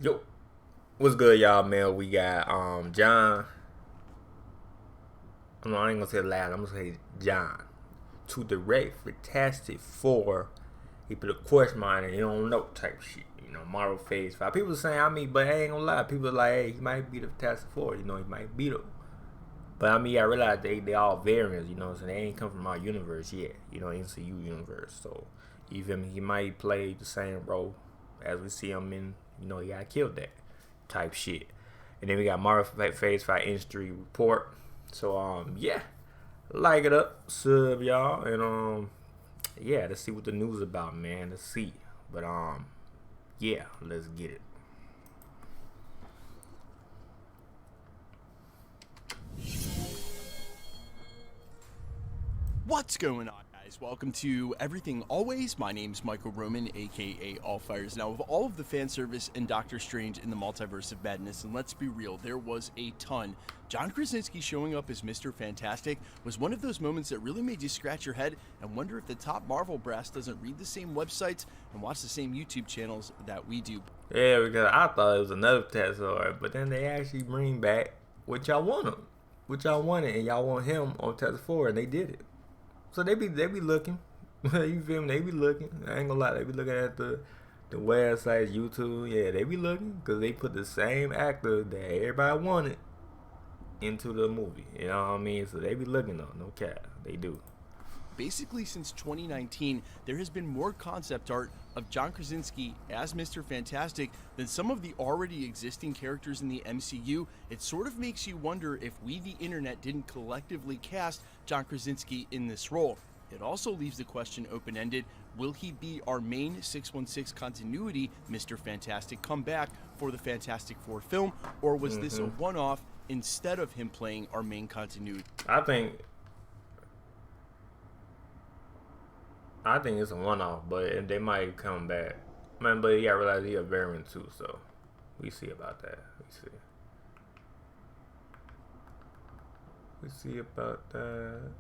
Yo, what's good, y'all, man? We got John. No, I ain't gonna say loud. I'm gonna say John to direct Fantastic Four. He put a question mark and he don't know type shit. You know, Marvel Phase 5. People saying, but I ain't gonna lie. People are like, hey, he might be the Fantastic Four. You know, he might beat him. But I mean, I realize they all variants. You know, so they ain't come from our universe yet. You know, MCU universe. So you feel me? He might play the same role as we see him in. You know, he got killed that type shit. And then we got Marvel Phase 5 industry report. So yeah, like it up, sub y'all, and yeah, let's see what the news about, man. Let's see. But yeah, let's get it. What's going on, guys? Welcome to Everything Always. My name's Michael Roman, aka Allfires. Now, of all of the fan service and Doctor Strange in the Multiverse of Madness, and let's be real, there was a ton. John Krasinski showing up as Mr. Fantastic was one of those moments that really made you scratch your head and wonder if the top Marvel brass doesn't read the same websites and watch the same YouTube channels that we do. Yeah, because I thought it was another Tesla, but then they actually bring back what y'all wanted, and y'all want him on Tesla 4, and they did it. So they be looking. You feel me? They be looking. I ain't gonna lie. They be looking at the websites, YouTube. Yeah, they be looking because they put the same actor that everybody wanted into the movie. You know what I mean? So they be looking though. No cap. They do. Basically, since 2019, there has been more concept art of John Krasinski as Mr. Fantastic than some of the already existing characters in the MCU. It sort of makes you wonder if we, the internet, didn't collectively cast John Krasinski in this role. It also leaves the question open-ended: will he be our main 616 continuity Mr. Fantastic, come back for the Fantastic Four film, or was this a one-off instead of him playing our main continuity? I think it's a one-off, but they might come back. Man, but you gotta realize he's a variant too, so we see about that. We see about that.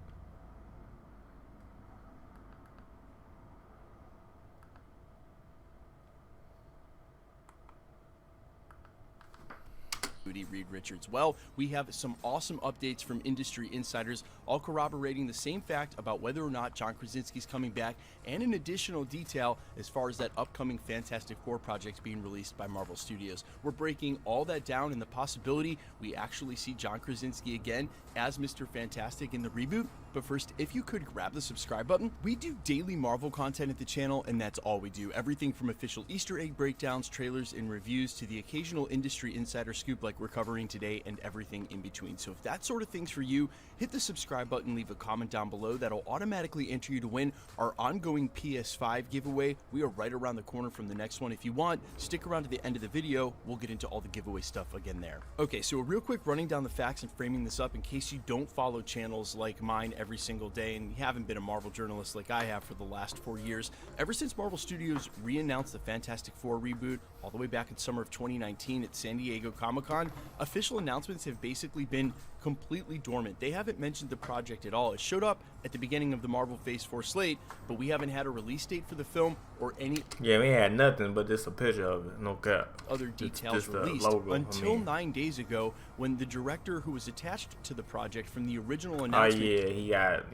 Reed Richards. Well, we have some awesome updates from industry insiders, all corroborating the same fact about whether or not John Krasinski's coming back, and an additional detail as far as that upcoming Fantastic Four project being released by Marvel Studios. We're breaking all that down, and the possibility we actually see John Krasinski again as Mr. Fantastic in the reboot. But first, if you could grab the subscribe button. We do daily Marvel content at the channel, and that's all we do. Everything from official Easter egg breakdowns, trailers, and reviews to the occasional industry insider scoop like we're covering today, and everything in between. So if that sort of thing's for you, hit the subscribe button, leave a comment down below. That'll automatically enter you to win our ongoing PS5 giveaway. We are right around the corner from the next one. If you want, stick around to the end of the video. We'll get into all the giveaway stuff again there. Okay, so a real quick running down the facts and framing this up in case you don't follow channels like mine every single day and you haven't been a Marvel journalist like I have for the last 4 years. Ever since Marvel Studios re-announced the Fantastic Four reboot all the way back in summer of 2019 at San Diego Comic-Con, official announcements have basically been completely dormant. They haven't mentioned the project at all. It showed up at the beginning of the Marvel Phase 4 slate, but we haven't had a release date for the film or any... Yeah, we had nothing but just a picture of it. No cap. Other details released until 9 days ago, when the director who was attached to the project from the original announcement... Oh yeah, he got,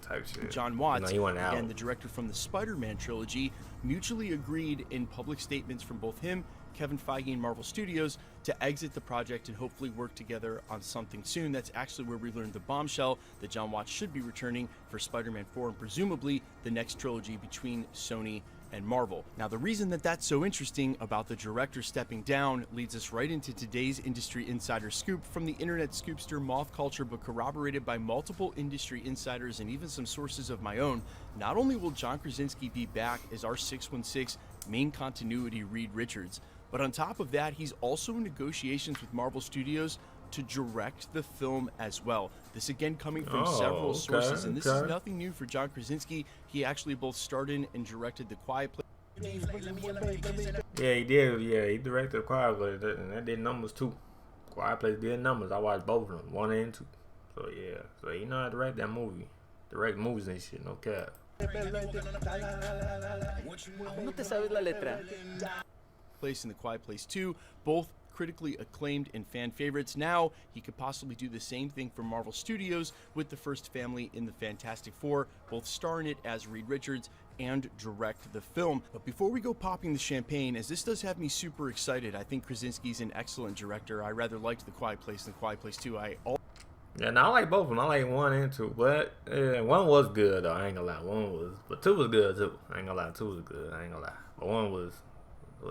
type shit. John Watts, no, he went out. Again, the director from the Spider-Man trilogy, mutually agreed in public statements from both him, Kevin Feige, and Marvel Studios to exit the project and hopefully work together on something soon. That's actually where we learned the bombshell that John Watts should be returning for Spider-Man 4 and presumably the next trilogy between Sony and Marvel. Now, the reason that that's so interesting about the director stepping down leads us right into today's industry insider scoop from the internet scoopster Moth Culture, but corroborated by multiple industry insiders and even some sources of my own. Not only will John Krasinski be back as our 616 main continuity Reed Richards, but on top of that, he's also in negotiations with Marvel Studios to direct the film as well. This again coming from several sources, and this is nothing new for John Krasinski. He actually both starred in and directed The Quiet Place. Yeah, he did. Yeah, he directed Quiet Place, and that did numbers too. Quiet Place did numbers. I watched both of them, 1 and 2. So yeah, so he know how to direct that movie, direct movies and shit. No cap. No te sabes la letra. Place and The Quiet Place 2, both critically acclaimed and fan favorites. Now he could possibly do the same thing for Marvel Studios with the first family in the Fantastic Four, both star in it as Reed Richards and direct the film. But before we go popping the champagne, as this does have me super excited, I think Krasinski's an excellent director. I rather liked The Quiet Place and The Quiet Place 2. Yeah, no, I like both of them. I like 1 and 2, but 1 was good though. I ain't gonna lie, 1 was, but 2 was good too. I ain't gonna lie, 2 was good. I ain't gonna lie, but 1 was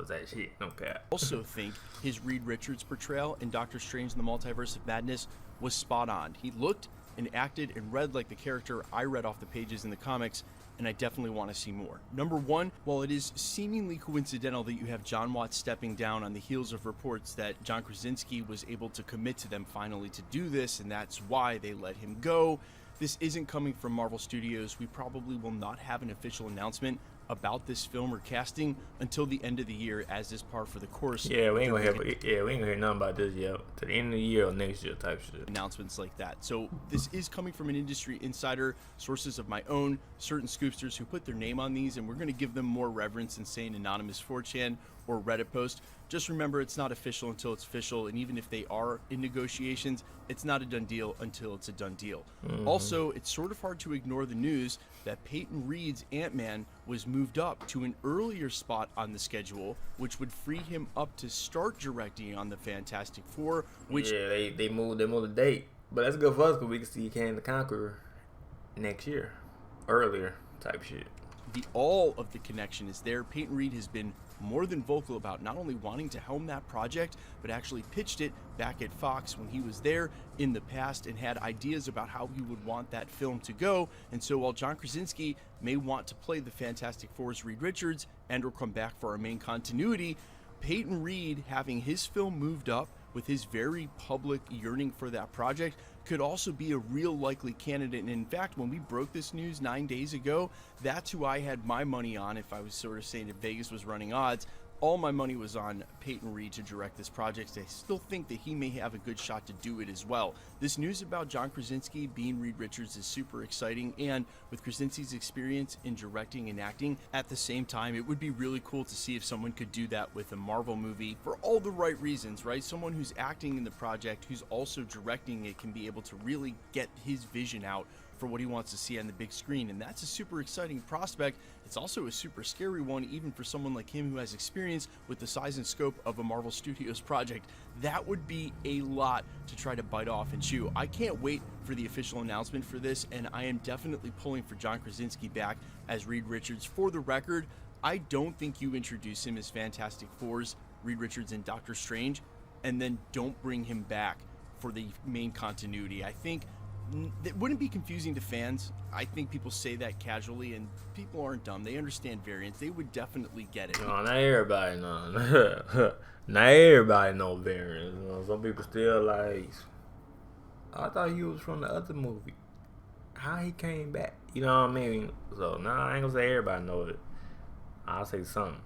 that shit. Okay. Also think his Reed Richards portrayal in Doctor Strange in the Multiverse of Madness was spot on. He looked and acted and read like the character I read off the pages in the comics, and I definitely want to see more. Number one, while it is seemingly coincidental that you have John Watts stepping down on the heels of reports that John Krasinski was able to commit to them finally to do this, and that's why they let him go, this isn't coming from Marvel Studios. We probably will not have an official announcement about this film or casting until the end of the year, as is par for the course. Yeah, we ain't gonna hear nothing about this yet to the end of the year or next year type shit. Announcements like that. So this is coming from an industry insider, sources of my own, certain scoopsters who put their name on these, and we're going to give them more reverence than saying anonymous 4chan or Reddit post. Just remember, it's not official until it's official, and even if they are in negotiations, it's not a done deal until it's a done deal. Also, it's sort of hard to ignore the news that Peyton Reed's Ant-Man was moved up to an earlier spot on the schedule, which would free him up to start directing on the Fantastic Four. Which they moved the date, but that's good for us because we can see Kang the Conqueror next year, earlier type shit. All of the connection is there. Peyton Reed has been more than vocal about not only wanting to helm that project, but actually pitched it back at Fox when he was there in the past and had ideas about how he would want that film to go. And so while John Krasinski may want to play the Fantastic Four's Reed Richards and or come back for our main continuity, Peyton Reed having his film moved up with his very public yearning for that project could also be a real likely candidate. And in fact, when we broke this news 9 days ago, that's who I had my money on. If I was sort of saying if Vegas was running odds, all my money was on Peyton Reed to direct this project. I still think that he may have a good shot to do it as well. This news about John Krasinski being Reed Richards is super exciting, and with Krasinski's experience in directing and acting at the same time, it would be really cool to see if someone could do that with a Marvel movie for all the right reasons, right? Someone who's acting in the project, who's also directing it, can be able to really get his vision out for what he wants to see on the big screen, and that's a super exciting prospect. It's also a super scary one, even for someone like him who has experience with the size and scope of a Marvel Studios project. That would be a lot to try to bite off and chew. I can't wait for the official announcement for this, and I am definitely pulling for John Krasinski back as Reed Richards. For the record, I don't think you introduce him as Fantastic Four's Reed Richards and Doctor Strange, and then don't bring him back for the main continuity. I think it wouldn't be confusing to fans. I think people say that casually, and people aren't dumb. They understand variants. They would definitely get it. No, not everybody know. Not everybody know variants. You know, some people still like, I thought he was from the other movie. How he came back? You know what I mean? So, nah, I ain't gonna say everybody know it. I'll say something.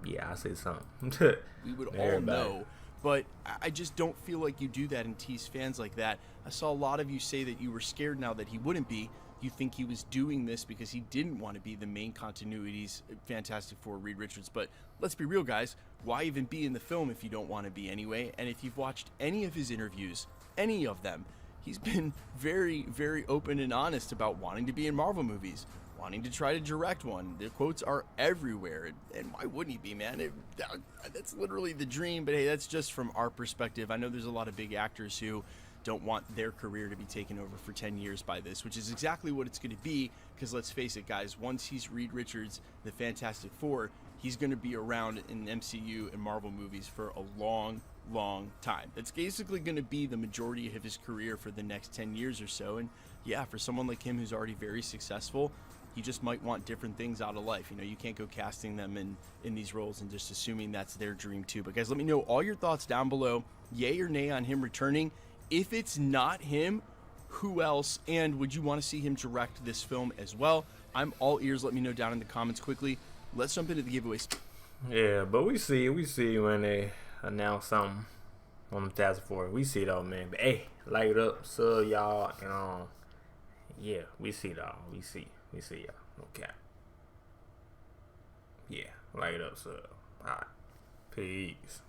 Yeah, I'll say something. We would all know. But I just don't feel like you do that and tease fans like that. I saw a lot of you say that you were scared now that he wouldn't be. You think he was doing this because he didn't want to be the main continuity's Fantastic Four Reed Richards. But let's be real, guys. Why even be in the film if you don't want to be anyway? And if you've watched any of his interviews, any of them, he's been very, very open and honest about wanting to be in Marvel movies, wanting to try to direct one. The quotes are everywhere, and why wouldn't he be, man? That's literally the dream, but hey, that's just from our perspective. I know there's a lot of big actors who don't want their career to be taken over for 10 years by this, which is exactly what it's going to be, because let's face it, guys, once he's Reed Richards, the Fantastic Four, he's going to be around in MCU and Marvel movies for a long time. It's basically going to be the majority of his career for the next 10 years or so, and yeah, for someone like him who's already very successful, you just might want different things out of life. You know, you can't go casting them in these roles and just assuming that's their dream too. But guys, let me know all your thoughts down below. Yay or nay on him returning? If it's not him, who else? And would you want to see him direct this film as well? I'm all ears. Let me know down in the comments quickly. Let's jump into the giveaways. Yeah, but we see when they announce something on the Task Force. We see though, man. But hey, light it up, so y'all, you know. Yeah, we see though. We see y'all. Okay. Yeah, light it up, so All right. Peace.